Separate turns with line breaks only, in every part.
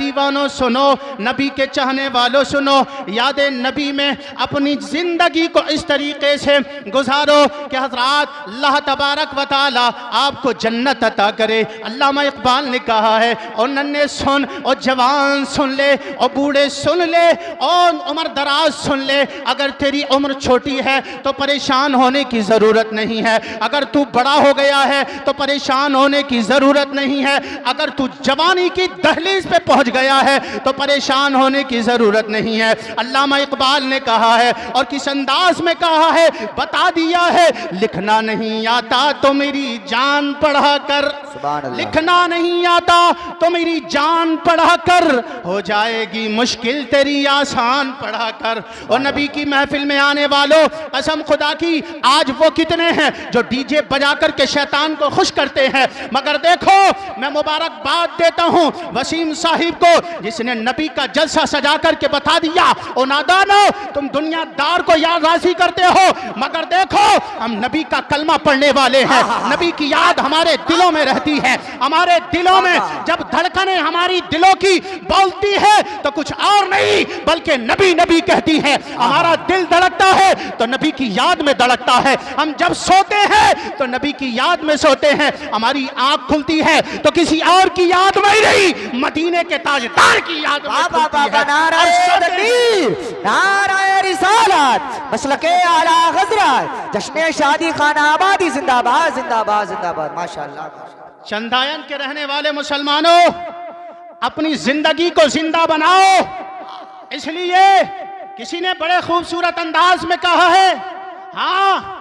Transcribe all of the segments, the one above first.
दीवानों सुनो, नबी के चाहने वालों सुनो, याद नबी में अपनी ज़िंदगी को इस तरीके से गुजारो कि हज़रात अल्लाह तबारक व तआला आपको जन्नत अता करे। अल्लामा इकबाल ने कहा है, और नन्हे सुन, और जवान सुन ले, और बूढ़े सुन ले, और उम्र दराज सुन ले। अगर तेरी उम्र छोटी है तो परेशान होने की ज़रूरत नहीं है, अगर तू बड़ा हो गया है तो परेशान होने की ज़रूरत नहीं है, अगर तू जवानी की दहलीज पे पहुंच गया है तो परेशान होने की ज़रूरत नहीं है। अल्लामा इकबाल ने कहा है, और किस अंदाज में कहा है, बता दिया है, लिखना नहीं आता तो मेरी जान पढ़ा कर, लिखना नहीं आता तो मेरी जान पढ़ा कर, हो जाएगी मुश्किल तेरी आसान पढ़ा कर। और नबी की महफिल में आने वालों, कसम खुदा की, आज वो कितने हैं जो डीजे बजा कर के शैतान को खुश करते हैं, मगर देखो मैं मुबारकबाद देता हूं वसीम साहिब को, जिसने नबी का जलसा सजा करके बता दिया, ओ नादानो तुम दुनियादार को याद राजी करते हो, मगर देखो हम नबी का कलमा पढ़ने वाले हैं, नबी की याद हमारे दिलों में रहती है। हमारे दिलों में जब धड़कनें हमारी दिलों की बोलती है तो कुछ और नहीं बल्कि नबी नबी कहती है। हमारा दिल धड़कता है तो नबी की याद में धड़कता है, हम जब सोते हैं तो नबी की याद में सोते हैं, हमारी आंख खुलती है तो किसी और की याद में ही नहीं, मदीने के ताजदार की याद में खुलती है।
नाराए रिसालत, मसलके आला हज़रत, जश्न शादी खाना आबादी जिंदाबाद जिंदाबाद जिंदाबाद। माशाअल्लाह।
चंदायन के रहने वाले मुसलमानों, अपनी जिंदगी को जिंदा बनाओ। इसलिए किसी ने बड़े खूबसूरत अंदाज में कहा है, हाँ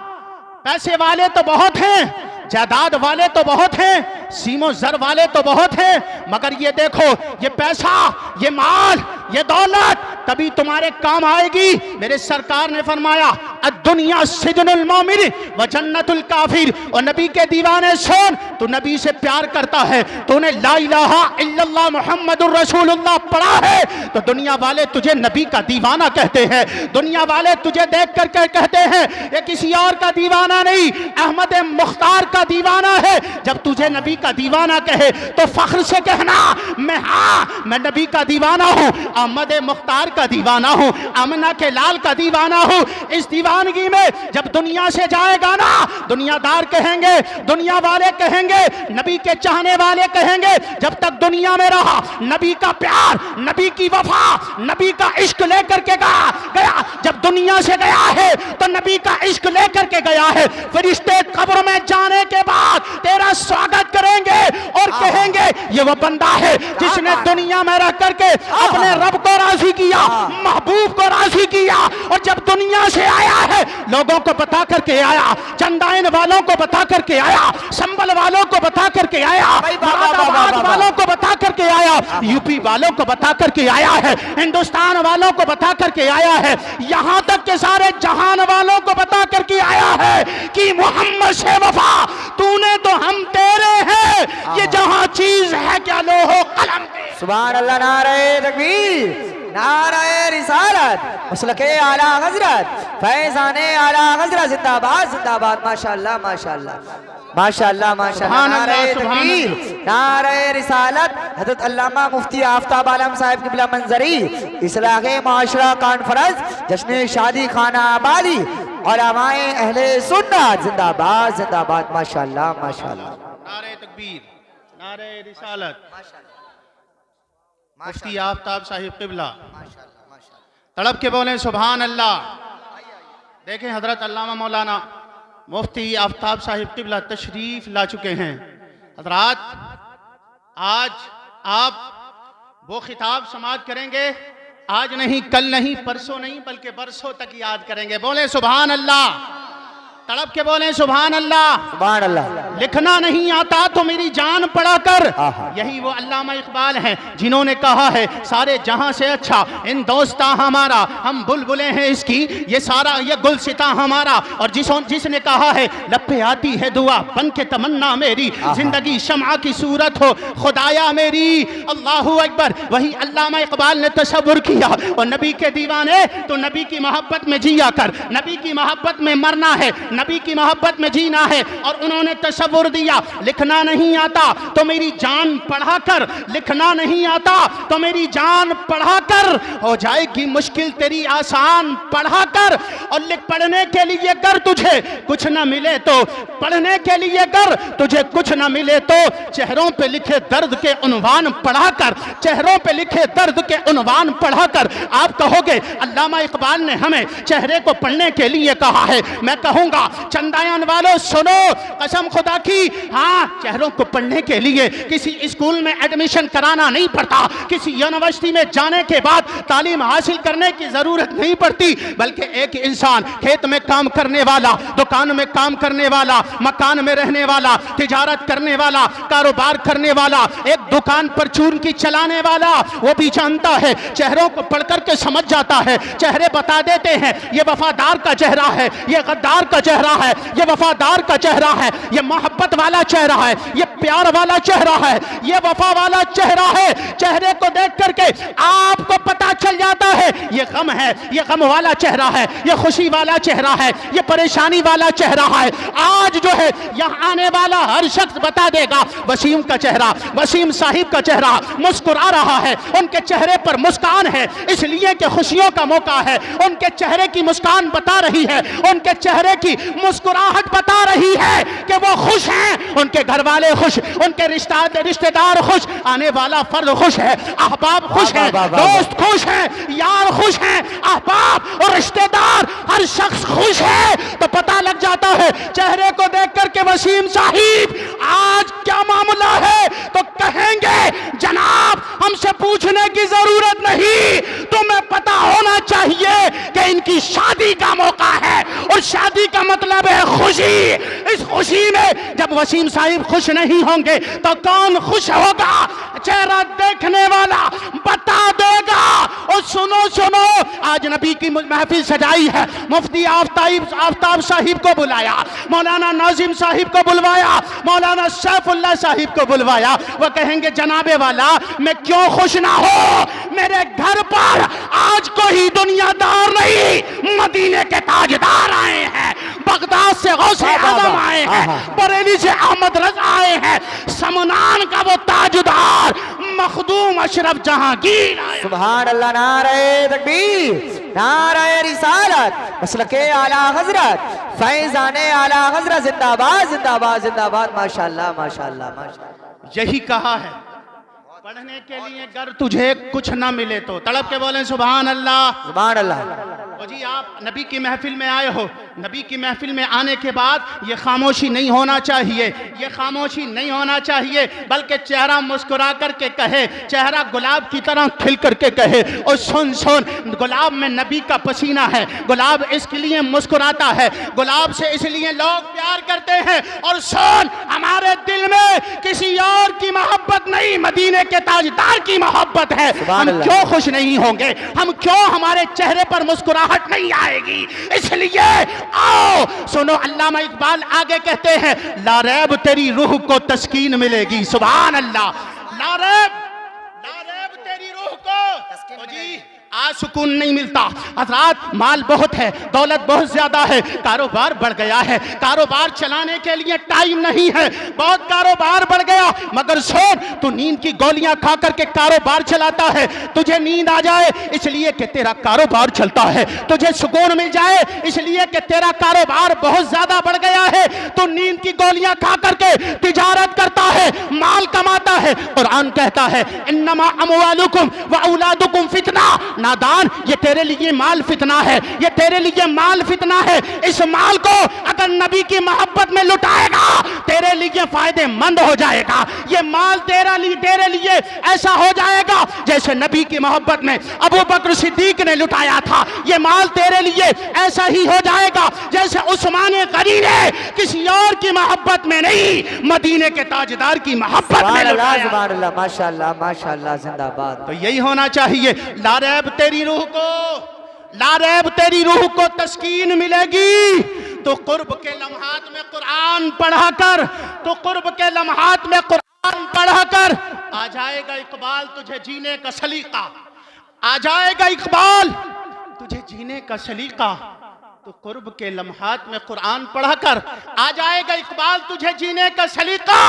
पैसे वाले तो बहुत हैं, जायदाद वाले तो बहुत हैं, सीमो जर वाले तो बहुत हैं, मगर ये देखो ये पैसा, ये माल, ये दौलत तभी तुम्हारे काम आएगी। मेरे सरकार ने फरमाया अद्दुनिया सिजनुल मोमिन व जन्नतुल काफिर। और नबी के दीवाने सुन, तू नबी से प्यार करता है, तूने ला इलाहा इल्लल्लाह मुहम्मदुर रसूलुल्लाह पढ़ा है तो दुनिया वाले तुझे नबी का दीवाना कहते हैं, दुनिया वाले तुझे देख कर कहते हैं ये किसी और का दीवाना नहीं, अहमद मुख्तार का दीवाना है। जब तुझे नबी का दीवाना कहे तो फख्र से कहना मैं नबी का दीवाना हूँ, अहमद मुख्तार का दीवाना हूँ, आमना के लाल का दीवाना हूँ। इस दीवानगी में जब दुनिया से जाएगा ना, दुनियादार कहेंगे, दुनिया वाले कहेंगे, नबी के चाहने वाले कहेंगे, जब तक दुनिया में रहा नबी का प्यार, नबी की वफा, नबी का इश्क लेकर के गया, जब दुनिया से गया है तो नबी का इश्क लेकर के गया है। फरिश्ते कब्र में जाने के बाद तेरा स्वागत करेंगे और कहेंगे ये वो बंदा है जिसने दुनिया में रह करके अपने रब को राजी किया, महबूब को राजी किया, और जब दुनिया से आया है लोगों को बता करके आया, चंदाइन वालों को बता करके आया, संबल वालों को बता करके आया, मुरादाबाद वालों को बता करके आया, यूपी वालों को बता करके आया है, हिंदुस्तान वालों को बता करके आया है, यहां तक के सारे जहान वालों को बता करके आया है कि मोहम्मद से वफा तूने तो हम तेरे हैं, ये जहां चीज है क्या लोहो कलम पे।
सुभान अल्लाह। नारे तकबीर, नारे रिसालत, मसलके आला हज़रत, फैज़ाने आला हज़रत जिंदाबाद जिंदाबाद। माशाअल्लाह माशाअल्लाह माशाअल्लाह माशाअल्लाह। नारे तकबीर, नारे रिसालत, हज़रत अल्लामा मुफ्ती आफ्ताब आलम साहिब क़िबला मंजरी, इस्लाहे माशरा कॉन्फ्रेंस, जश्न शादी खाना आबादी, उलमाए अहले सुन्नत जिंदाबाद जिंदाबाद। माशाअल्लाह माशाअल्लाह।
नारे तकबीर, नारे रिसालत, मुफ्ती आफ्ताब साहिब क़िबला, तड़प के बोले सुभान अल्लाह। देखें हजरत अल्लामा मौलाना मुफ्ती आफ्ताब साहिब क़िबला तशरीफ ला चुके हैं। हजरात आज आप वो खिताब समाअत करेंगे, आज नहीं, कल नहीं, परसों नहीं, बल्कि बरसों तक याद करेंगे। बोले सुभान अल्लाह, तड़प के बोले सुभान अल्लाह,
सुभान अल्लाह।
लिखना नहीं आता तो मेरी जान पढ़ा कर। यही वो अल्लामा इकबाल हैं जिन्होंने कहा है सारे जहां से अच्छा इन दोस्ता हमारा, हम बुलबुले हैं इसकी, ये सारा ये गुलसिता हमारा। और जिसने कहा है लब पे आती है दुआ बन के तमन्ना मेरी, जिंदगी शम्आ की सूरत हो खुदाया मेरी। अल्लाहू अकबर। वही अल्लामा इकबाल ने तसव्वुर किया और नबी के दीवाने तो नबी की मोहब्बत में जिया कर, नबी की मोहब्बत में मरना है, नबी की मोहब्बत में जीना है। और उन्होंने तसव्वुर तसव्वुर दिया, लिखना नहीं आता तो मेरी जान पढ़ाकर, लिखना नहीं आता तो मेरी जान पढ़ाकर, हो जाएगी मुश्किल तेरी आसान पढ़ाकर। और लिख पढ़ने के लिए कर तुझे कुछ न मिले तो, पढ़ने के लिए कर तुझे कुछ न मिले तो, चेहरों पे लिखे दर्द के उन्वान पढ़ाकर, चेहरों पे लिखे दर्द के उन्वान पढ़ाकर। आप कहोगे अल्लामा इकबाल ने हमें चेहरे को पढ़ने के लिए कहा है, मैं कहूंगा चंदायान वालों सुनो, कसम खुदा की, हाँ चेहरों को पढ़ने के लिए किसी स्कूल में एडमिशन कराना नहीं पड़ता, किसी यूनिवर्सिटी में जाने के बाद तालीम हासिल करने की जरूरत नहीं पड़ती, बल्कि एक इंसान खेत में काम करने वाला, दुकान में काम करने वाला, मकान में रहने वाला, तिजारत करने वाला, कारोबार करने वाला, एक दुकान पर चून की चलाने वाला, वो भी जानता है, चेहरों को पढ़ करके समझ जाता है। चेहरे बता देते हैं ये वफादार का चेहरा है, ये गद्दार का चेहरा है, ये वफादार का चेहरा है, ये मोहब्बत वाला चेहरा है, ये प्यार वाला चेहरा है, ये वफा वाला चेहरा है। चेहरे को देख करके आपको पता चल जाता है ये गम है, ये गम वाला चेहरा है, ये खुशी वाला चेहरा है, ये परेशानी वाला चेहरा है। आज जो है यहाँ आने वाला हर शख्स बता देगा वसीम का चेहरा, वसीम साहिब का चेहरा मुस्कुरा रहा है, उनके चेहरे पर मुस्कान है, इसलिए कि खुशियों का मौका है। उनके चेहरे की मुस्कान बता रही है, उनके चेहरे की मुस्कुराहट बता रही है कि वो खुश हैं, उनके घर वाले खुश, उनके रिश्तेदार खुश, आने वाला फर्द खुश है, अहबाब खुश है, दोस्त खुश है, यार खुश है, अहबाब और रिश्तेदार हर शख्स खुश है। तो पता लग जाता है चेहरे को देख करके वसीम साहिब आज क्या मामला है, तो कहेंगे जनाब हमसे पूछने की जरूरत नहीं, तुम्हें पता होना चाहिए कि इनकी शादी का मौका है, और शादी का मतलब है खुशी। इस खुशी में जब वसीम साहिब खुश नहीं होंगे तो कौन खुश होगा? चेहरा देखने वाला बता देगा। और सुनो सुनो, आज नबी की महफिल सजाई है, मुफ्ती आफ्ताब साहिब को बुलाया, मौलाना नाजिम साहिब को बुलवाया, मौलाना सैफुल्लाह साहिब को बुलवाया। वह कहेंगे जनाबे वाला मैं क्यों खुश ना हो, मेरे घर पर आज कोई दुनियादार नहीं, मदीने के ताजदार आए हैं, बगदाद से गौसे आजम आए हैं, बरेली से अहमद रजा आए हैं, समनान का वो ताजदार मखदूम अशरफ जहांगीर आए।
सुभान अल्लाह, नारे तकबीर, नारे रिसालत, मसलके आला हजरत, फैजाने आला हजरत, जिंदाबाद जिंदाबाद जिंदाबाद, माशाअल्लाह माशाअल्लाह माशाअल्लाह।
यही कहा है पढ़ने के लिए अगर तुझे कुछ ना मिले तो तड़प के बोले सुभान अल्लाह
सुभान अल्लाह।
तो जी आप नबी की महफिल में आए हो, नबी की महफिल में आने के बाद ये खामोशी नहीं होना चाहिए, ये खामोशी नहीं होना चाहिए, बल्कि चेहरा मुस्कुरा करके कहे, चेहरा गुलाब की तरह खिल करके कहे, और सुन सुन गुलाब में नबी का पसीना है, गुलाब इसके लिए मुस्कुराता है, गुलाब से इसलिए लोग प्यार करते हैं। और सुन हमारे दिल में किसी और की मोहब्बत नहीं, मदीने के ताजदार की मोहब्बत है। हम क्यों खुश नहीं होंगे, हम क्यों हमारे चेहरे पर मुस्कुराहट नहीं आएगी? इसलिए आओ सुनो, अल्लामा इकबाल आगे कहते हैं लारैब तेरी रूह को तस्कीन मिलेगी। सुभान अल्लाह, लारैब तेरी रूह को जी आज सुकून नहीं मिलता। हजरात माल बहुत है, दौलत बहुत ज्यादा है, कारोबार बढ़ गया है, कारोबार चलाने के लिए टाइम नहीं है, बहुत कारोबार बढ़ गया, मगर सोच तू नींद की गोलियां खा करके कारोबार चलाता है, तुझे नींद आ जाए इसलिए कि तेरा कारोबार चलता है, तुझे सुकून मिल जाए इसलिए कि तेरा कारोबार बहुत ज्यादा बढ़ गया है, तू नींद की गोलियां खा करके तिजारत करता है, माल कमाता है। कुरान कहता है इन्नमा अमवालुकुम व औलादुकुम फितना, नादान ये तेरे लिए माल फितना है, ये तेरे लिए माल फितना है। इस माल को अगर नबी की मोहब्बत में लुटाएगा तेरे लिए फायदेमंद हो जाएगा। ये माल तेरे लिए ऐसा हो जाएगा जैसे नबी की मोहब्बत में अबू बकर सिद्दीक ने लुटाया था। ये माल तेरे लिए ऐसा ही हो जाएगा जैसे उस्मान गनी ने किसी और की मोहब्बत में नहीं, मदीने के ताजदार की मोहब्बत में लुटाया।
सुभान अल्लाह, माशाअल्लाह माशाअल्लाह, जिंदाबाद।
तो यही होना चाहिए, लारैब तेरी रूह को, लारैब तेरी रूह को तस्कीन मिलेगी तो कुर्ब के लम्हात में कुरान पढ़ा कर, तो कुर्ब के लम्हात में कुरान पढ़ा कर आ जाएगा इकबाल तुझे जीने का सलीका, आ जाएगा इकबाल तुझे जीने का सलीका। तो कुर्ब के लम्हात में कुरान पढ़ा कर, आ जाएगा इकबाल तुझे जीने का सलीका।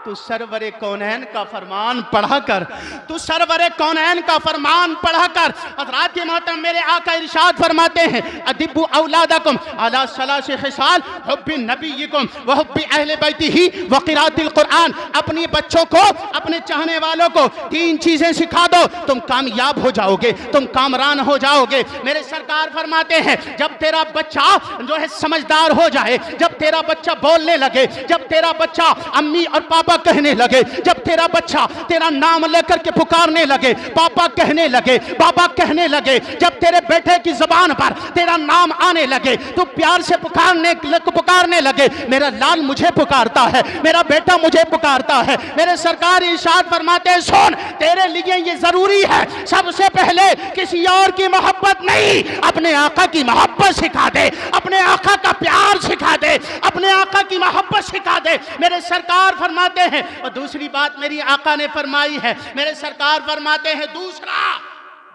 तू सरवरे कौनैन का फरमान पढ़ा कर, तू सरवरे कौनैन का फरमान पढ़ा कर। हज़रात मोहतरम मेरे आका इरशाद फरमाते हैं, अदिबु औलादकुम अला सलासे खिसाल हुब्बि नबिय्यिकुम व हुब्बि अहले बैतिही व क़िराअतिल कुरान। अपने बच्चों को, अपने चाहने वालों को 3 चीजें सिखा दो, तुम कामयाब हो जाओगे, तुम कामरान हो जाओगे। मेरे सरकार फरमाते हैं, जब तेरा बच्चा जो है समझदार हो जाए, जब तेरा बच्चा बोलने लगे, जब तेरा बच्चा अम्मी और पापा कहने लगे, जब तेरा बच्चा तेरा नाम लेकर के पुकारने लगे, पापा कहने लगे, बाबा कहने लगे, जब तेरे बेटे की जुबान पर तेरा नाम आने लगे, तो प्यार से पुकारने लगे, मेरा लाल मुझे पुकारता है, मेरा बेटा मुझे पुकारता है। मेरे सरकार इरशाद फरमाते हैं, सुन, तेरे लिए ये जरूरी है, सबसे पहले किसी और की मोहब्बत नहीं, अपने आका की मोहब्बत सिखा दे, अपने आका का प्यार सिखा दे, अपने आका की मोहब्बत सिखा दे। मेरे सरकार फरमाते हैं, और दूसरी बात मेरी आका ने फरमाई है, मेरे सरकार फरमाते हैं, दूसरा,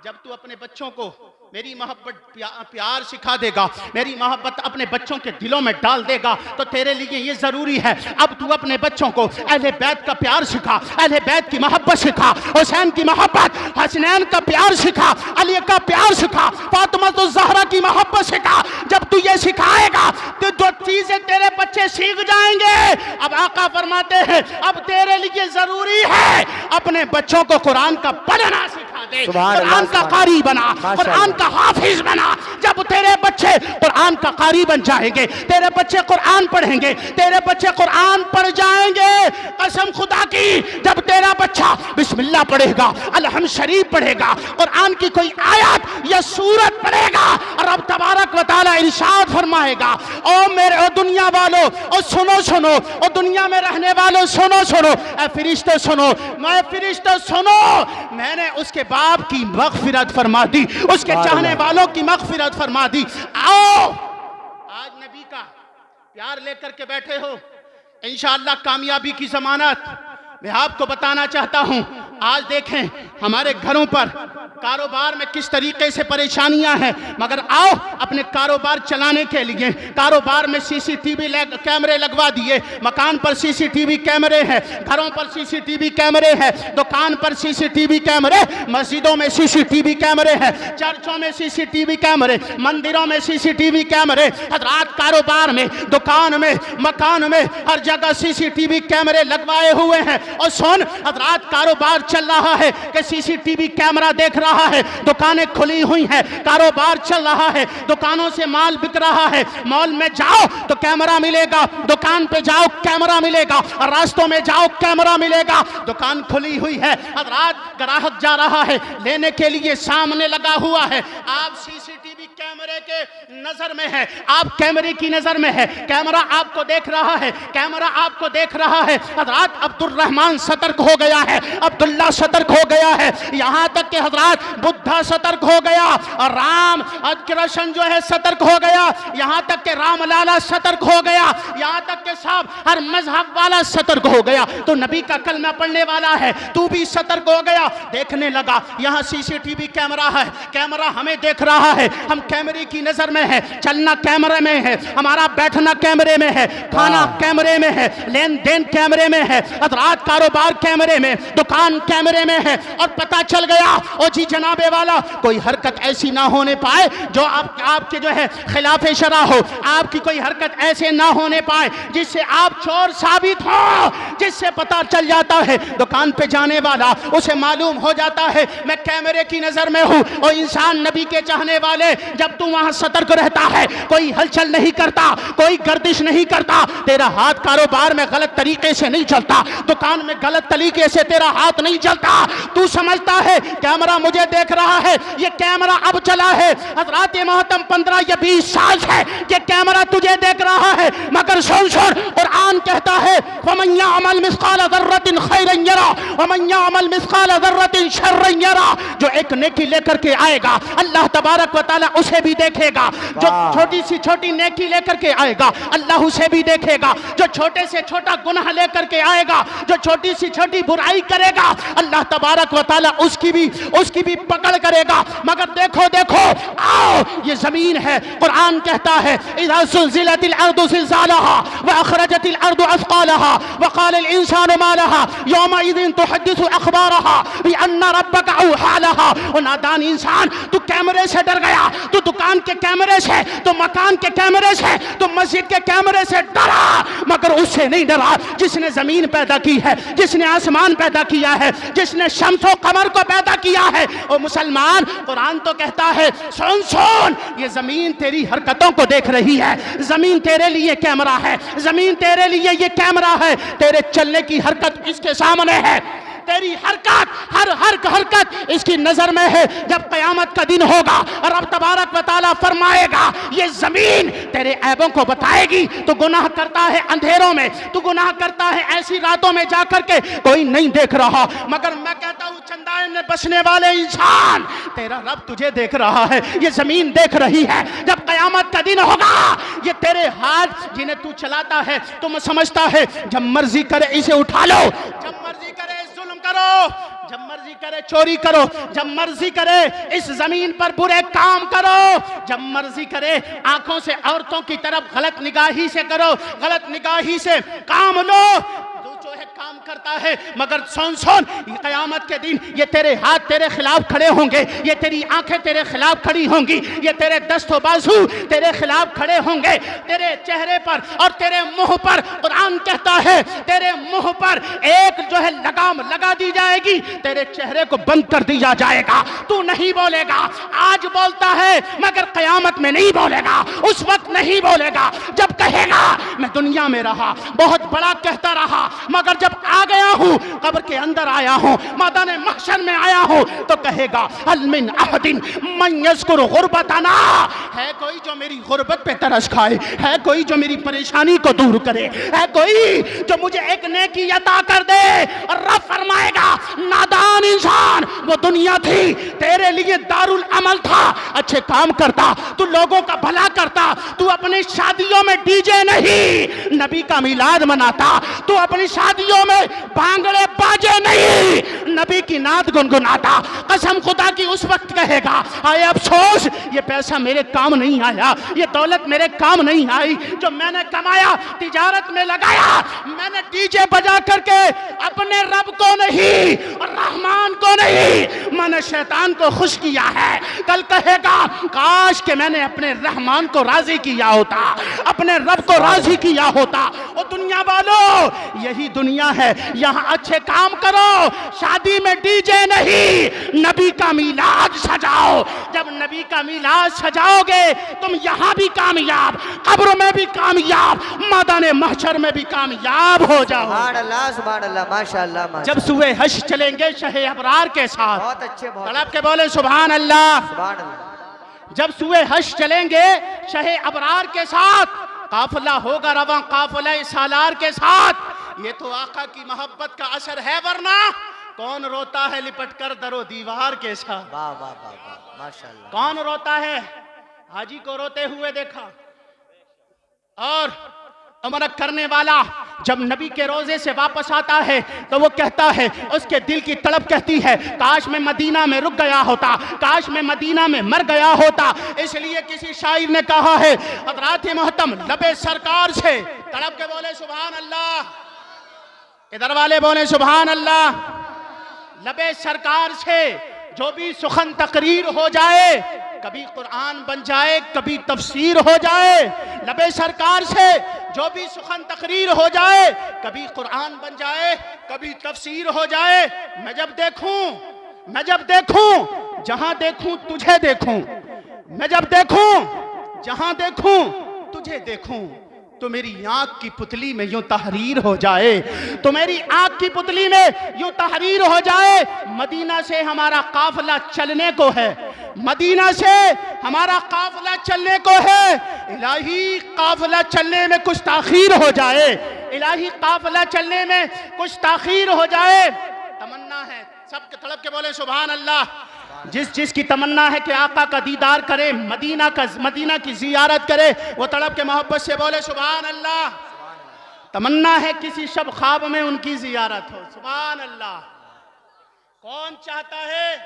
जब तू अपने बच्चों को मेरी मोहब्बत प्यार सिखा देगा, मेरी मोहब्बत अपने बच्चों के दिलों में डाल देगा, तो तेरे लिए ये जरूरी है, अब तू अपने बच्चों को अहले बैत का प्यार सिखा, अहले बैत की मोहब्बत सिखा, हुसैन की मोहब्बत, हसनैन का प्यार सिखा, अली का प्यार सिखा, फातिमा तो ज़हरा की मोहब्बत सिखा। जब तू ये सिखाएगा तो जो चीजें तेरे बच्चे सीख जाएंगे। अब आका फरमाते हैं, अब तेरे लिए जरूरी है अपने बच्चों को कुरान का पढ़ना सिखा दे, कुरान का कारी बना, कुरान का हाफिज बना। जब तेरे बच्चे कुरान का कारी बन जाएंगे, तेरे बच्चे कुरान पढ़ेंगे, तेरे बच्चे कुरान पढ़ जाएंगे, कसम खुदा की, जब तेरा बच्चा बिस्मिल्लाह पढ़ेगा, अलहम्द शरीफ पढ़ेगा, कुरान की कोई आयत या सूरत पढ़ेगा, और रब तबारक व तआला इरशाद फरमाएगा, ओ मेरे ओ दुनिया वालों, ओ सुनो सुनो, ओ दुनिया में रहने वालों सुनो सुनो, ए फरिश्ते सुनो, मैं फरिश्ते सुनो, मैंने उसके बाप की मग़फ़िरत फरमा दी, उसके चाहने वालों की मग़फ़िरत फरमा दी। आओ आज नबी का प्यार लेकर के बैठे हो, इंशाअल्लाह कामयाबी की जमानत। मैं आपको बताना चाहता हूं, आज देखें हमारे घरों पर कारोबार में किस तरीके से परेशानियां हैं, मगर आओ अपने कारोबार चलाने के लिए कारोबार में सीसीटीवी कैमरे लगवा दिए, मकान पर सीसीटीवी कैमरे हैं, घरों पर सीसीटीवी कैमरे हैं, दुकान पर सीसीटीवी कैमरे, मस्जिदों में सीसीटीवी कैमरे हैं, चर्चों में सीसीटीवी कैमरे, मंदिरों में सीसीटीवी कैमरे। हज़रात कारोबार में, दुकान में, मकान में, हर जगह सीसीटीवी कैमरे लगवाए हुए हैं। और सुन हज़रात, कारोबार चल रहा है कि सीसीटीवी कैमरा देख रहा है, दुकानें खुली हुई हैं, कारोबार चल रहा है, दुकानों से माल बिक रहा है, मॉल में जाओ तो कैमरा मिलेगा, दुकान पे जाओ कैमरा मिलेगा, रास्तों में जाओ कैमरा मिलेगा, दुकान खुली हुई है। हज़रात ग्राहक जा रहा है लेने के लिए, सामने लगा हुआ है, आप सीसीटीवी कैमरे के नजर में है, आप कैमरे की नजर में है, कैमरा आपको देख रहा है, कैमरा आपको देख रहा है। हज़रात अब्दुल रहमान सतर्क हो गया है, अब्दुल्ला सतर्क हो गया है, यहाँ तक कि हज़रात बुद्धा सतर्क हो गया, और राम कृष्ण जो है सतर्क हो गया, यहाँ तक कि राम लाला सतर्क हो गया, यहाँ तक कि साहब हर मजहब वाला सतर्क हो गया। तो नबी का कलमा पढ़ने वाला है, तू भी सतर्क हो गया, देखने लगा यहाँ सीसीटीवी कैमरा है, कैमरा हमें देख रहा है, हम कैमरे की नजर में है, चलना कैमरे में है, हमारा बैठना कैमरे में है, खाना कैमरे में है, लेन देन कैमरे में है, रात कारोबार कैमरे में, दुकान कैमरे में है। और पता चल गया, ओ जी जनाबे वाला, कोई हरकत ऐसी ना होने पाए जो आपके जो है खिलाफ शरा हो, आपकी कोई हरकत ऐसे ना होने पाए जिससे आप चोर साबित हो, जिससे पता चल जाता है दुकान पे जाने वाला, उसे मालूम हो जाता है मैं कैमरे की नजर में हूँ। और इंसान नबी के चाहने वाले, जब तू वहां सतर्क रहता है, कोई हलचल नहीं करता, कोई गर्दिश नहीं करता, तेरा हाथ कारोबार में गलत तरीके से नहीं चलता, दुकान में गलत तरीके से तेरा हाथ नहीं चलता, तू समझता है कैमरा मुझे देख रहा है, ये कैमरा अब चला है। हज़रात मोहतरम 15 या 20 साल है ये कैमरा तुझे देख रहा है, मगर सुन सुन, कुरान कहता है वमन यअमल मिस्काल ज़र्रतिन खैरन यरा वमन यअमल मिस्काल ज़र्रतिन शर्रन यरा। जो एक नेकी लेकर के आएगा अल्लाह तबारक व तआला उसे भी देखेगा। जो छोटी सी छोटी नेकी लेकर के आएगा अल्लाह उसे भी देखेगा। जो छोटे से छोटा गुनाह लेकर के आएगा, जो छोटी सी छोटी बुराई करेगा, अल्लाह तबारक व तआला उसकी भी पकड़ करेगा। मगर देखो देखो, आओ ये जमीन है, कुरान कहता है इज़ा ज़ुलज़िलतिल अर्दु ज़िलज़ालहा व अखरजतिल अर्दु अस्क़ालहा व क़ालल इंसानु मा लहा यौमइज़िन तुहद्दिसु अख़बारहा बिअन्ना रब्बका औहा लहा। ओ नादान इंसान, तू कैमरे से डर गया, तू दुकान के कैमरे से, तू मकान के कैमरे से, तू मस्जिद के कैमरे से डरा, मगर उससे नहीं डरा जिसने जमीन पैदा की है, जिसने आसमान पैदा किया है, जिसने शम्स व कमर को पैदा किया है। ओ मुसलमान, कुरान तो कहता है सुन सुन, ये जमीन तेरी हरकतों को देख रही है, जमीन तेरे लिए कैमरा है, जमीन तेरे लिए ये कैमरा है, तेरे चलने की हरकत इसके सामने है, तेरी हरकत हर हरकत इसकी नजर में है। जब कयामत का दिन होगा और रब तबारक व तआला फरमाएगा ये जमीन तेरे ऐबों को बताएगी। तो गुनाह करता है अंधेरों में, तू गुनाह करता है ऐसी रातों में जाकर के, कोई नहीं देख रहा, मगर मैं कहता हूँ चंदाए में बसने वाले इंसान, तेरा रब तुझे देख रहा है, ये जमीन देख रही है। जब कयामत का दिन होगा ये तेरे हाथ जिन्हें तू चलाता है, तुम समझता है जब मर्जी करे इसे उठा लो, जब मर्जी करे करो, जब मर्जी करे चोरी करो, जब मर्जी करे इस जमीन पर बुरे काम करो, जब मर्जी करे आंखों से औरतों की तरफ गलत निगाही से करो, गलत निगाही से काम लो, जो है काम करता है। मगर सुन सुन, क़यामत के दिन ये तेरे हाथ तेरे खिलाफ खड़े होंगे, ये तेरी आंखें तेरे खिलाफ खड़ी होंगी, ये तेरे दस्तों बाजू तेरे खिलाफ खड़े होंगे, तेरे चेहरे पर और तेरे मुंह पर कुरान कहता है तेरे मुंह पर एक जो है लगाम लगा दी जाएगी, तेरे चेहरे को बंद कर दिया जाएगा, तू नहीं बोलेगा। आज बोलता है मगर क़यामत में नहीं बोलेगा, उस वक्त नहीं बोलेगा जब कहेगा मैं दुनिया में रहा, बहुत बड़ा कहता रहा, मगर जब आ गया हूं, कब्र के अंदर आया हूं, मैदान महशर में आया हूं, तो कहेगा हल मिन अहदिन मन यज़कुरु गुरबतना, है कोई जो मेरी गुर्बत पे तरस खाए, है कोई जो मेरी परेशानी को दूर करे, है कोई जो मुझे एक नेकी अता कर दे। और रब फरमाएगा नादान इंसान, वो दुनिया थी तेरे लिए दारुल अमल था, अच्छे काम करता, तू लोगों का भला करता, तू अपनी शादियों में डीजे नहीं नबी का मिलाद मनाता, तू अपनी शादियों में भांगड़े बाजे नहीं नबी की नात गुनगुनाता। कसम खुदा की उस वक्त कहेगा आए अफसोस, ये पैसा मेरे काम नहीं आया, ये दौलत मेरे काम नहीं आई, जो मैंने कमाया तिजारत में लगाया, मैंने डीजे बजा करके अपने रब को नहीं और रहमान को नहीं, मैंने शैतान को खुश किया है। कल कहेगा काश के मैंने अपने रहमान को राजी किया होता, अपने रब को राजी किया होता। और दुनिया वालों, यही दुनिया है, यहाँ अच्छे काम करो, शादी में डीजे नहीं, नबी का मीलाद सजाओ। जब नबी का मीलाद सजाओगे तुम यहाँ भी कामयाब, कब्र में भी कामयाब, मैदान महशर में भी कामयाब हो जाओ।
सुभान अल्लाह, माशाअल्लाह, माशाअल्लाह।
जब सुबह हश चलेंगे शहे अबरार के साथ,
बहुत अच्छे, बहुत
तड़प के बोले सुभान अल्लाह।
सुभान अल्लाह।
जब सुबह हश चलेंगे शहे अबरार के साथ, काफिला होगा रवां काफिला सालार के साथ। ये तो आका की मोहब्बत का असर है, वरना कौन रोता है लिपट कर दरो दीवार के साथ।
वाह वाह वाह वाह, माशाअल्लाह।
कौन रोता है? हाजी को रोते हुए देखा, और उम्र करने वाला जब नबी के रोजे से वापस आता है तो वो कहता है, उसके दिल की तड़प कहती है काश मैं मदीना में रुक गया होता, काश मैं मदीना में मर गया होता। इसलिए किसी शायर ने कहा है हज़रात मोहतम लबे सरकार से, तड़प के बोले सुभान अल्लाह, इधर वाले बोले सुभान अल्लाह। लबे सरकार से जो भी सुखन तकरीर हो जाए, कभी कुरान बन जाए, कभी तफसीर हो जाए। लबे सरकार से जो भी सुखन तकरीर हो जाए, कभी कुरान बन जाए, कभी तफसीर हो जाए। मैं जब देखूं जहां देखूं तुझे देखूं, मैं जब देखूं जहां देखूं तुझे देखूं, तो मेरी आंख की पुतली में यूं तहरीर हो जाए, तो मेरी आंख की पुतली में यूं तहरीर हो जाए। मदीना से हमारा काफिला चलने को है, मदीना से हमारा काफिला चलने को है। इलाही काफिला चलने में कुछ ताखीर हो जाए, इलाही काफिला चलने में कुछ ताखीर हो जाए। तमन्ना है सबके तड़प के बोले सुभान अल्लाह। जिसकी तमन्ना है कि आका का दीदार करे, मदीना की जियारत करे, वो तड़प के मोहब्बत से बोले सुभान अल्लाह। तमन्ना है किसी शब ख्वाब में उनकी जियारत हो, सुभान अल्लाह। कौन चाहता है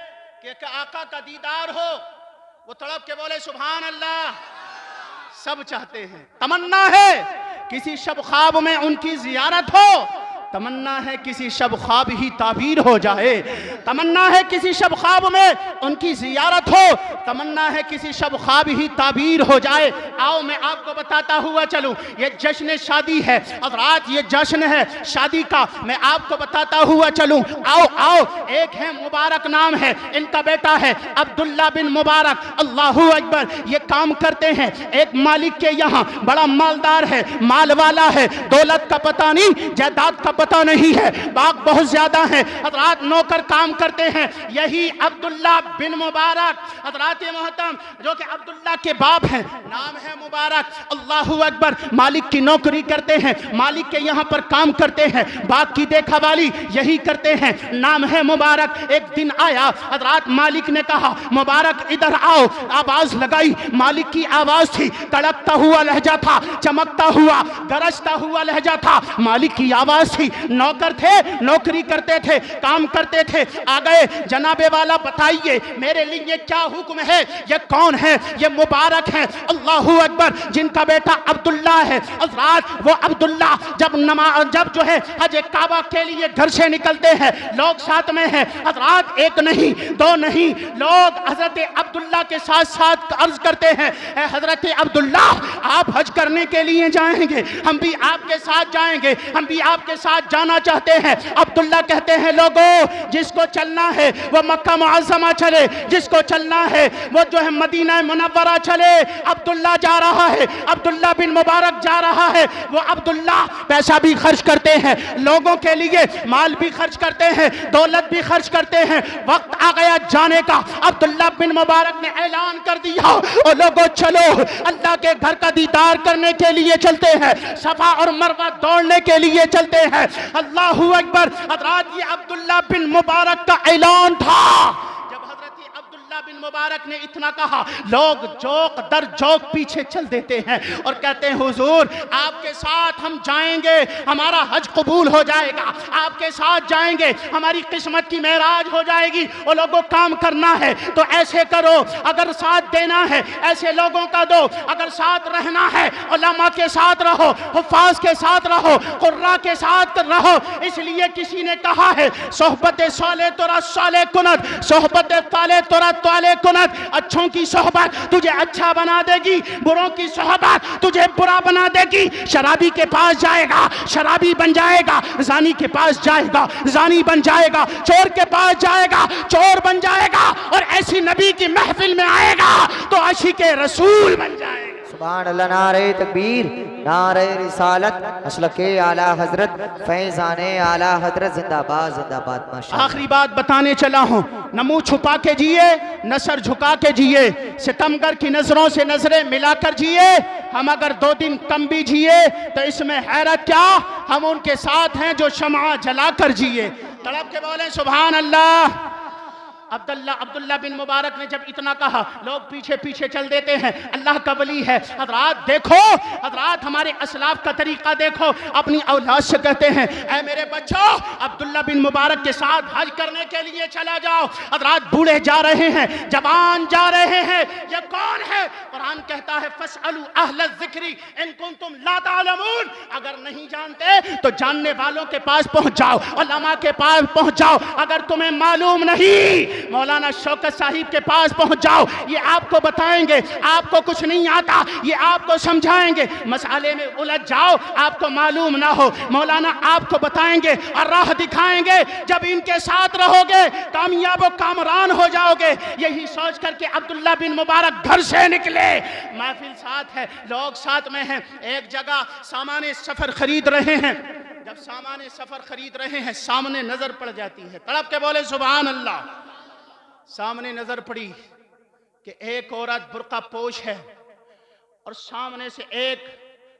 कि आका का दीदार हो, वो तड़प के बोले सुभान अल्लाह। सब चाहते हैं। तमन्ना है किसी शब ख्वाब में उनकी जियारत हो, तमन्ना है किसी शब ख्वाब ही ताबीर हो जाए, तमन्ना है किसी शब ख्वाब में उनकी जियारत हो, तमन्ना है किसी शब ख्वाब ही ताबीर हो जाए। आओ मैं आपको बताता हुआ चलूं, ये जश्न शादी है, अब रात ये जश्न है शादी का, मैं आपको बताता हुआ चलूं। आओ आओ, एक है मुबारक नाम है, इनका बेटा है अब्दुल्ला बिन मुबारक, अल्लाहू अकबर। ये काम करते हैं एक मालिक के यहाँ, बड़ा मालदार है, माल वाला है, दौलत का पता नहीं, जायदाद का पता नहीं है, बाग बहुत ज्यादा है। हजरात नौकर काम करते हैं, यही अब्दुल्ला बिन मुबारक हजरात मोहतरम, जो कि अब्दुल्ला के बाप हैं, नाम है मुबारक, अल्लाहू अकबर। मालिक की नौकरी करते हैं, मालिक के यहाँ पर काम करते हैं, बाग की देखा वाली यही करते हैं, नाम है मुबारक। एक दिन आया हजरात, मालिक ने कहा मुबारक इधर आओ, आवाज लगाई, मालिक की आवाज थी, तड़पता हुआ लहजा था, चमकता हुआ गरजता हुआ लहजा था, मालिक की आवाज थी। नौकर थे, नौकरी करते थे, काम करते थे, आ गए, जनाबे वाला बताइए मेरे लिए क्या हुक्म है, ये कौन है? ये मुबारक है, अल्लाहू अकबर, जिनका बेटा अब्दुल्ला है। हज़रात वो अब्दुल्ला जब जो है हज काबा के लिए घर से निकलते हैं, लोग साथ में हैं, हज़रात एक नहीं दो नहीं, लोग हजरत अब्दुल्ला के साथ साथ अर्ज करते हैं, हजरत अब्दुल्ला आप हज करने के लिए जाएंगे, हम भी आपके साथ जाएंगे, हम भी आपके साथ जाना चाहते हैं। अब्दुल्ला कहते हैं लोगों जिसको चलना है वो मक्का मुअज़्ज़मा चले, जिसको चलना है वो जो है मदीना मुनव्वरा चले। अब्दुल्ला जा रहा है, अब्दुल्ला बिन मुबारक जा रहा है। वो अब्दुल्ला पैसा भी खर्च करते हैं, लोगों के लिए माल भी खर्च करते हैं, दौलत भी खर्च करते हैं। वक्त आ गया जाने का, अब्दुल्ला बिन मुबारक ने ऐलान कर दिया और लोगों चलो अल्लाह के घर का दीदार करने के लिए चलते हैं, सफा और मरवा दौड़ने के लिए चलते हैं। अल्लाहू अकबर। हज़रात ये अब्दुल्ला बिन मुबारक का ऐलान था। जब हज़रत अब्दुल्ला बिन मुबारक ने इतना कहा, लोग जोक दर जोक पीछे चल देते हैं और कहते हैं हुजूर आपके साथ हम जाएंगे, हमारा हज कबूल हो जाएगा, आपके साथ जाएंगे, हमारी किस्मत की मेराज हो जाएगी। और लोगों काम करना है तो ऐसे करो, अगर साथ देना है ऐसे लोगों का दो, अगर साथ रहना है उलमा के साथ रहो, हुफ़ाज़ के साथ रहो, कुर्रा के साथ रहो। इसलिए किसी ने कहा है सोहबत साले तोरा साले कुनत, सोहबत ताले तोरा ताले कुनत। अच्छों की सोहबत तुझे अच्छा बना देगी, बुरों की सोहबत तुझे बुरा बना देगी। शराबी के पास जाएगा शराबी बन जाएगा, जानी के पास जाएगा जानी बन जाएगा, चोर के पास जाएगा चोर बन जाएगा, और ऐसी नबी की महफिल में आएगा तो आशिक़े रसूल बन जाएगा।
सुभान अल्लाह। नारे तकबीर, नारे रिसालत, मसलके आला हजरत, फैज़ाने आला हजरत, जिंदाबाद जिंदाबाद। माशाअल्लाह।
आखिरी बात बताने चला हूँ, न मुंह छुपा के जिए न सर झुका के जिए, सितमगर की नजरों से नजरें मिलाकर जिए। हम अगर 2 दिन कम भी जिए तो इसमें हैरत क्या, हम उनके साथ हैं जो शम्आ जलाकर जिए। तड़प के बोले सुभान अल्लाह। अब्दुल्ला बिन मुबारक ने जब इतना कहा, लोग पीछे पीछे चल देते हैं, अल्लाह का वली है। हजरात देखो, हजरात हमारे असलाफ का तरीका देखो, अपनी औलाद से कहते हैं ऐ मेरे बच्चों अब्दुल्ला बिन मुबारक के साथ हज करने के लिए चला जाओ। हजरात बूढ़े जा रहे हैं, जवान जा रहे हैं, ये कौन है? कुरान कहता है फस्अलू अहल ज़िक्री इन कुंतुम ला तालमून, अगर नहीं जानते तो जानने वालों के पास पहुंच जाओ, उलमा के पास पहुंच जाओ। अगर तुम्हें मालूम नहीं मौलाना शौकत साहिब के पास पहुंच जाओ, ये आपको बताएंगे, आपको कुछ नहीं आता ये आपको समझाएंगे। मसाले में उलझ जाओ, आपको मालूम ना हो, मौलाना आपको बताएंगे और राह दिखाएंगे। जब इनके साथ रहोगे कामयाब और कामरान हो जाओगे। यही सोच करके अब्दुल्ला बिन मुबारक घर से निकले, महफिल साथ है, लोग साथ में हैं, एक जगह सामाने सफर खरीद रहे हैं। जब सामाने सफर खरीद रहे हैं सामने नजर पड़ जाती है, तड़प के बोले सुभान अल्लाह। सामने नजर पड़ी कि एक औरत बुर्का पोश है और सामने से एक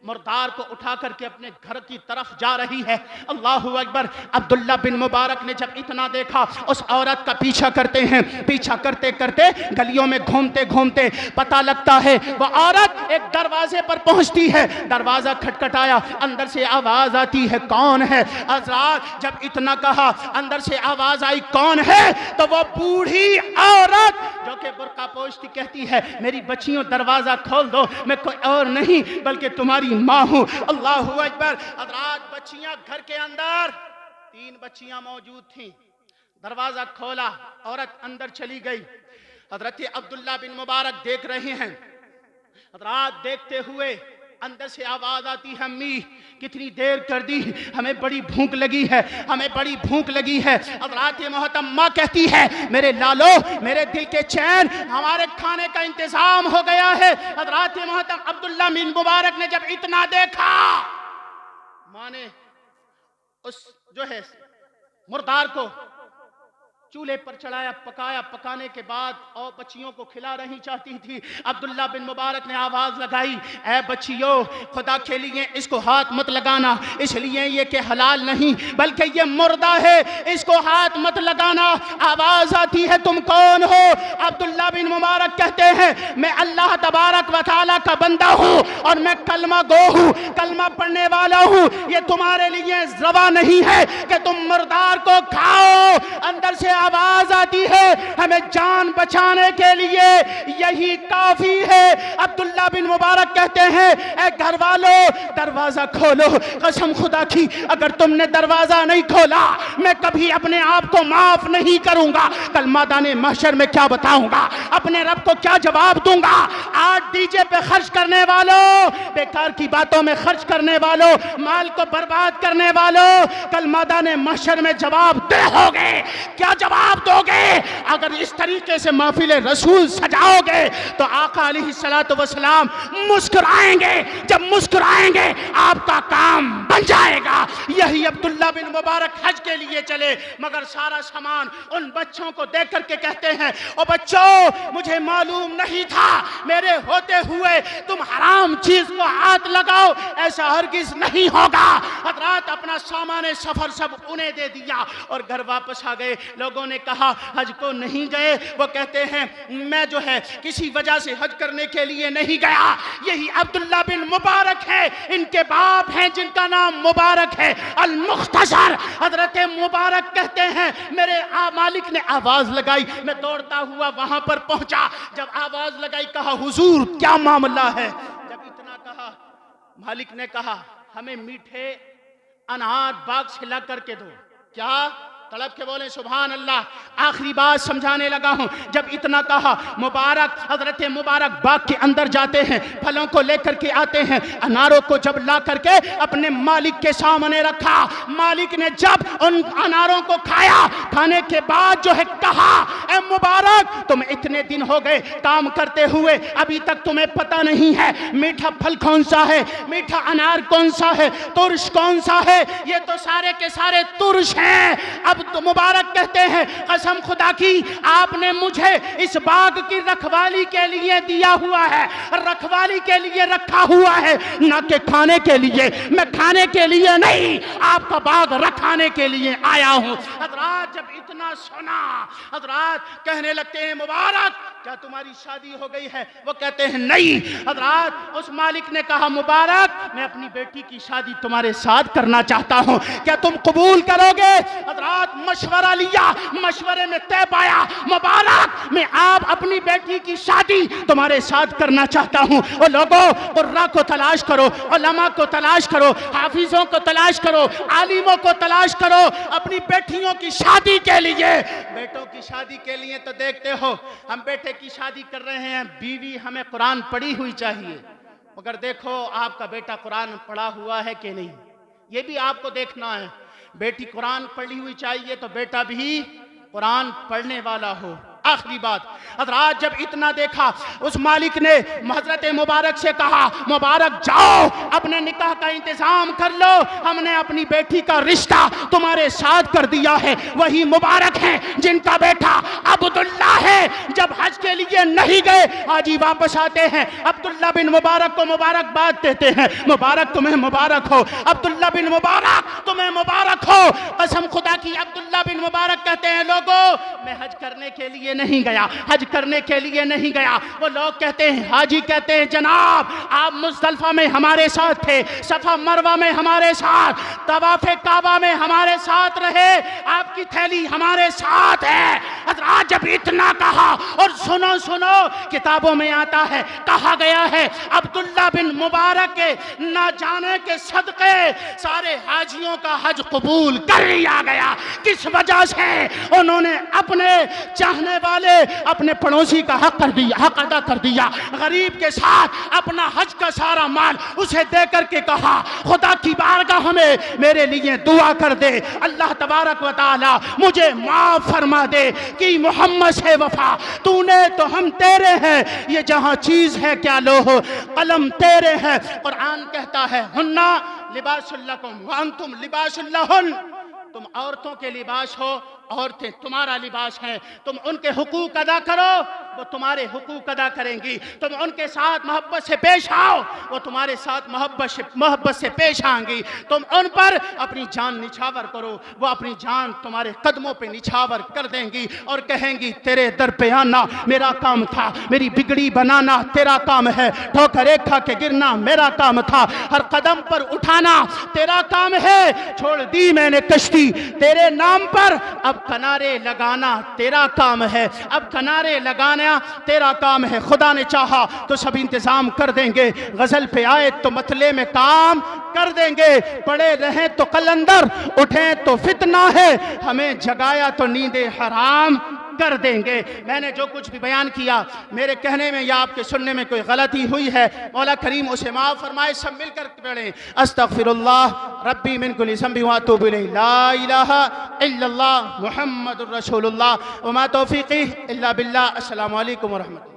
मुर्दार को उठा करके अपने घर की तरफ जा रही है। अल्लाहु अकबर। अब्दुल्ला बिन मुबारक ने जब इतना देखा, उस औरत का पीछा करते हैं। पीछा करते करते गलियों में घूमते घूमते पता लगता है वो औरत एक दरवाजे पर पहुंचती है। दरवाजा खटखटाया, अंदर से आवाज आती है, कौन है? हज़रात जब इतना कहा, अंदर से आवाज आई, कौन है? तो वो बूढ़ी औरत जो कि बुर्का पोशती कहती है, मेरी बच्चियों दरवाजा खोल दो, मैं कोई और नहीं बल्कि तुम्हारी माँ हूँ। अल्लाहु अकबर। हज़रात बच्चियां घर के अंदर 3 बच्चियां मौजूद थीं। दरवाजा खोला, औरत अंदर चली गई। हज़रत अब्दुल्ला बिन मुबारक देख रहे हैं। हज़रात देखते हुए अंदर से आवाज आती है, अम्मी कितनी देर कर दी, हमें बड़ी भूख लगी है, हमें बड़ी भूख लगी है। हज़रात मोहतरम माँ कहती है, मेरे लालो, मेरे दिल के चैन, हमारे खाने का इंतजाम हो गया है। हज़रात मोहतरम अब्दुल्ला बिन मुबारक ने जब इतना देखा, माँ ने उस जो है मुर्दार को चूल्हे पर चढ़ाया, पकाया। पकाने के बाद और बच्चियों को खिला रही चाहती थी। अब्दुल्ला बिन मुबारक ने आवाज लगाई, ऐ बच्चियों, खुदा के लिए इसको हाथ मत लगाना, इसलिए ये कि हलाल नहीं बल्कि ये मुर्दा है, इसको हाथ मत लगाना। आवाज आती है, तुम कौन हो? अब्दुल्ला बिन मुबारक कहते हैं, मैं अल्लाह तबारक व तआला का बंदा हूँ और मैं कलमा गो हूँ, कलमा पढ़ने वाला हूँ। ये तुम्हारे लिए रवा नहीं है कि तुम मुर्दार को खाओ। अंदर से आवाज आती है, हमें जान बचाने के लिए यही काफी है। अब्दुल्ला बिन मुबारक कहते हैं, ए घर वालों, दरवाजा खोलो। कसम खुदा की, अगर तुमने दरवाजा नहीं खोला, मैं कभी अपने आप को माफ नहीं करूंगा। कल मैदाने महशर में क्या बताऊंगा, अपने रब को क्या जवाब दूंगा। आज डीजे पे खर्च करने वालों, बेकार की बातों में खर्च करने वालों, माल को बर्बाद करने वालों, कल मैदाने महशर में जवाब दोगे। क्या जवाब दोगे? अगर इस तरीके से महफिल रसूल सजाओगे तो आका अलैहिस्सलातु वस्सलाम मुस्कुराएंगे। जब मुस्कुराएंगे आपका काम बन जाएगा। यही अब्दुल्ला बिन मुबारक हज के लिए चले, मगर सारा सामान उन बच्चों को देख करके कहते हैं, ओ बच्चों, मुझे मालूम नहीं था, मेरे होते हुए तुम हराम चीज को हाथ लगाओ, ऐसा हरगिज नहीं होगा। हज़रात अपना सामान सफर सब उन्हें दे दिया और घर वापस आ गए। लोगों ने कहा हज को नहीं गए? वो कहते हैं, मैं जो है किसी वजह से हज करने के लिए नहीं गया। यही अब्दुल्ला बिन मुबारक है, इनके बाप हैं जिनका नाम मुबारक है, अल मुख्तसर। हजरत मुबारक कहते हैं, मेरे मालिक ने आवाज लगाई, मैं दौड़ता हुआ वहां पर पहुंचा। जब आवाज लगाई, कहा हुजूर क्या मामला है? जब इतना कहा, मालिक ने कहा, हमें मीठे अनार बाग से ला करके दो। क्या? तड़प के बोले सुभान अल्लाह। आखिरी बात समझाने लगा हूं। जब इतना कहा, मुबारक, हजरत मुबारक बाग के अंदर जाते हैं, फलों को लेकर के आते हैं। अनारों को जब ला करके अपने मालिक के सामने रखा, मालिक ने जब उन अनारों को खाया, खाने के बाद जो है कहा, ए मुबारक, तुम इतने दिन हो गए काम करते हुए, अभी तक तुम्हें पता नहीं है मीठा फल कौन सा है, मीठा अनार कौन सा है, तुर्श कौन सा है? ये तो सारे के सारे तुर्श हैं। अब तो मुबारक कहते हैं, कसम खुदा की, आपने मुझे इस बाग की रखवाली के लिए दिया हुआ है, रखवाली के लिए रखा हुआ है, ना कि खाने के लिए। मैं खाने के लिए नहीं, आपका बाग रखाने के लिए आया हूं। हजरात जब इतना सुना, हजरात कहने लगते हैं, मुबारक क्या तुम्हारी शादी हो गई है? वो कहते हैं नहीं। हजरात उस मालिक ने कहा, मुबारक, मैं अपनी बेटी की शादी तुम्हारे साथ करना चाहता हूं, क्या तुम कबूल करोगे? हजरात मशवरा लिया, मशवरे में तय पाया, मुबारक, मैं आप अपनी बेटी की शादी तुम्हारे साथ करना चाहता हूं। और लोगों, कुर्रा को तलाश करो, उलमा को तलाश करो, हाफिजों को तलाश करो, आलिमों को तलाश करो अपनी बेटियों की शादी के लिए। बेटों की शादी के लिए तो देखते हो, हम बेटे की शादी कर रहे हैं, बीवी हमें कुरान पढ़ी हुई चाहिए, मगर देखो आपका बेटा कुरान पढ़ा हुआ है कि नहीं, ये भी आपको देखना है। बेटी कुरान पढ़ी हुई चाहिए तो बेटा भी कुरान पढ़ने वाला हो। आखिरी बात, हजरात जब इतना देखा, उस मालिक ने हजरत मुबारक से कहा, मुबारक जाओ अपने निकाह का इंतजाम कर लो, हमने अपनी बेटी का रिश्ता तुम्हारे साथ कर दिया है। वही मुबारक हैं जिनका बेटा अब्दुल्ला है। जब हज के लिए नहीं गए हाजी वापस आते हैं, अब्दुल्ला बिन मुबारक को मुबारकबाद देते हैं, मुबारक तुम्हें मुबारक हो, अब्दुल्ला बिन मुबारक तुम्हें मुबारक हो। कसम खुदा की अब्दुल्ला बिन मुबारक कहते हैं लोगों मैं हज करने के लिए नहीं गया, हज करने के लिए नहीं गया। वो लोग कहते हैं, हाजी कहते हैं जनाब आप मुज़दलिफा में हमारे साथ थे, सफा मरवा में हमारे साथ, तवाफ़े काबा में हमारे साथ रहे, आपकी थैली हमारे साथ है। हज़रात जब इतना कहा, और सुनो सुनो किताबों में आता है, कहा गया है अब्दुल्ला बिन मुबारक के ना जाने के सदक़े सारे हाजियों का हज कबूल कर लिया गया। किस वजह से? उन्होंने अपने चाहने वाले अपने पड़ोसी का हक कर दिया, हक अदा कर दिया। गरीब के साथ अपना हज का सारा माल उसे दे करके कहा खुदा की बारगाह में मेरे लिए दुआ कर दे, अल्लाह तबारक व तआला मुझे माफ फरमा दे कि मोहम्मद से वफा, तूने तो हम तेरे हैं, ये जहां चीज है क्या लो हो, कलम तेरे हैं। कुरान कहता है हुन्ना लिबासुल लकुम व अंतुम लिबासुल लहुन, तुम औरतों के लिबास हो, औरतें तुम्हारा लिबास हैं। तुम उनके हुकूक अदा करो, वो तुम्हारे हुकूक अदा करेंगी। तुम उनके साथ मोहब्बत से पेश आओ, वो तुम्हारे साथ मोहब्बत से पेश आएंगी। तुम उन पर अपनी जान निछावर करो, वो अपनी जान तुम्हारे कदमों पे निछावर कर देंगी और कहेंगी तेरे दर पे आना मेरा काम था, मेरी बिगड़ी बनाना तेरा काम है, ठोकर एक खा के गिरना मेरा काम था, हर कदम पर उठाना तेरा काम है, छोड़ दी मैंने कश्ती तेरे नाम पर, अब किनारे लगाना तेरा काम है, अब किनारे लगाना तेरा काम है। खुदा ने चाहा तो सब इंतजाम कर देंगे, गजल पे आए तो मतले में काम कर देंगे, पड़े रहें तो कलंदर, उठें तो फितना है, हमें जगाया तो नींदे हराम कर देंगे। मैंने जो कुछ भी बयान किया मेरे कहने में या आपके सुनने में कोई गलती हुई है, मौला करीम उसे माफ फरमाए। सब मिलकर पढ़ें अस्तगफिरुल्लाह रब्बी मिन कुल्लि ज़ंबि व अतूबु इलैहि, ला इलाहा इल्लल्लाह मुहम्मदुर रसूलुल्लाह व मा तौफीक़ी इल्ला बिल्लाह। अस्सलामु अलैकुम व रहमतुल्लाह।